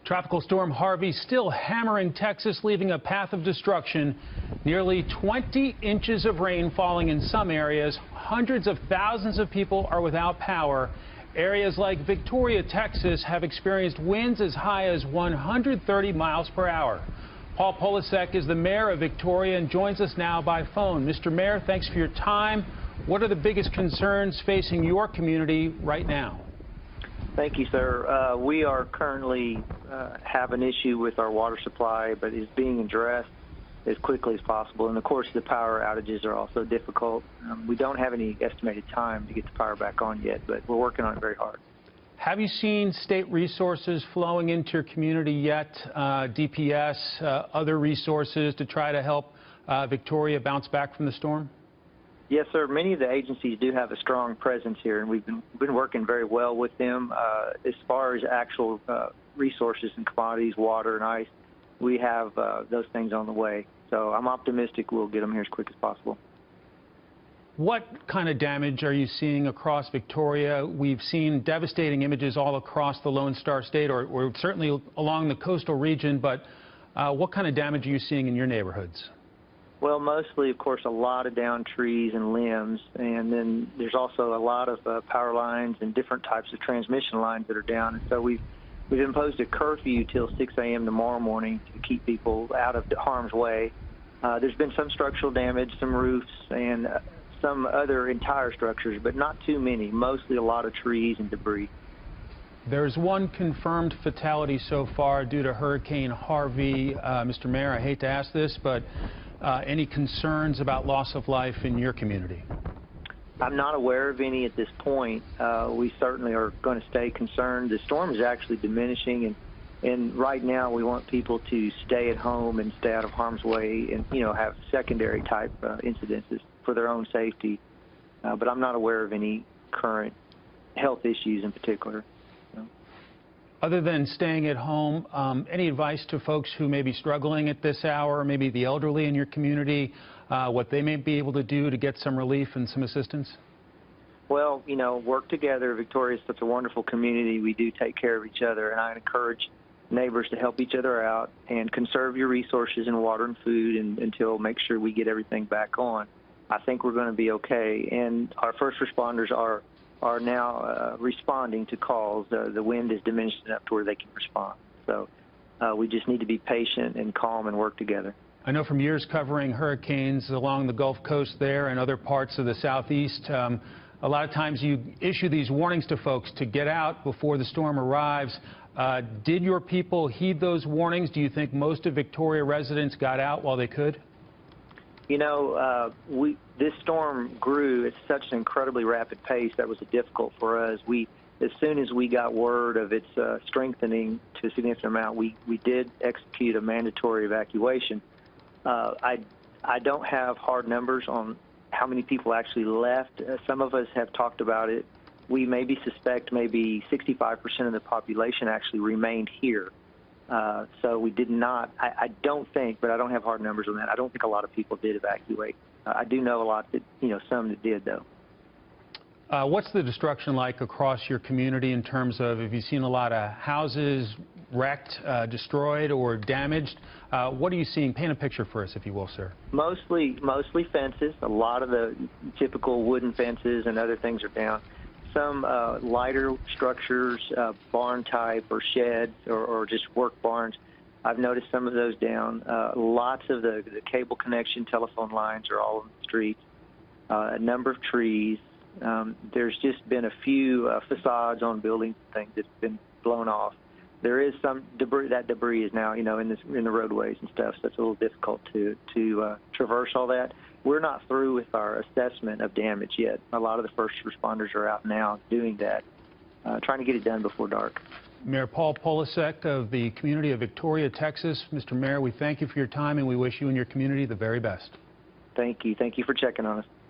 Tropical storm Harvey still hammering Texas, leaving a path of destruction. Nearly 20 inches of rain falling in some areas. Hundreds of thousands of people are without power. Areas like Victoria, Texas have experienced winds as high as 130 miles per hour. Paul Polasek is the mayor of Victoria and joins us now by phone. Mr. Mayor, thanks for your time. What are the biggest concerns facing your community right now? Thank you, sir. We are currently have an issue with our water supply, but it's being addressed as quickly as possible. And of course, the power outages are also difficult. We don't have any estimated time to get the power back on yet, but we're working on it very hard. Have you seen state resources flowing into your community yet? DPS, other resources to try to help Victoria bounce back from the storm? Yes, sir. Many of the agencies do have a strong presence here, and we've been working very well with them. As far as actual resources and commodities, water and ice, we have those things on the way. So I'm optimistic we'll get them here as quick as possible. What kind of damage are you seeing across Victoria? We've seen devastating images all across the Lone Star State, or certainly along the coastal region, but what kind of damage are you seeing in your neighborhoods? Well, mostly, of course, a lot of downed trees and limbs, and then there's also a lot of power lines and different types of transmission lines that are down. And so we've imposed a curfew till 6 a.m. tomorrow morning to keep people out of harm's way. There's been some structural damage, some roofs, and some other entire structures, but not too many, mostly a lot of trees and debris. There's one confirmed fatality so far due to Hurricane Harvey. Mr. Mayor, I hate to ask this, but any concerns about loss of life in your community? I'm not aware of any at this point. We certainly are going to stay concerned. The storm is actually diminishing, and right now we want people to stay at home and stay out of harm's way and, have secondary type incidences for their own safety. But I'm not aware of any current health issues in particular. Other than staying at home, any advice to folks who may be struggling at this hour, maybe the elderly in your community, what they may be able to do to get some relief and some assistance? Well, work together. Victoria is such a wonderful community. We do take care of each other, and I encourage neighbors to help each other out and conserve your resources in water and food until make sure we get everything back on. I think we're going to be okay, and our first responders are now responding to calls. The wind is diminished enough to where they can respond. So we just need to be patient and calm and work together. I know from years covering hurricanes along the Gulf Coast there and other parts of the southeast, a lot of times you issue these warnings to folks to get out before the storm arrives. Did your people heed those warnings? Do you think most of Victoria residents got out while they could? This storm grew at such an incredibly rapid pace that was difficult for us. As soon as we got word of its strengthening to a significant amount, we did execute a mandatory evacuation. I don't have hard numbers on how many people actually left. Some of us have talked about it. We suspect maybe 65% of the population actually remained here. So we did not, I don't think, but I don't have hard numbers on that. I don't think a lot of people did evacuate. I do know a lot that, some that did, though. What's the destruction like across your community in terms of, have you seen a lot of houses wrecked, destroyed, or damaged? What are you seeing? Paint a picture for us, if you will, sir. Mostly fences. A lot of the typical wooden fences and other things are down. Some lighter structures, barn type or sheds or just work barns. I've noticed some of those down. Lots of the cable connection, telephone lines are all on the streets. A number of trees. There's just been a few facades on buildings and things that's been blown off. There is some debris. That debris is now, in the roadways and stuff, so it's a little difficult to traverse all that. We're not through with our assessment of damage yet. A lot of the first responders are out now doing that, trying to get it done before dark. Mayor Paul Polasek of the community of Victoria, Texas. Mr. Mayor, we thank you for your time, and we wish you and your community the very best. Thank you. Thank you for checking on us.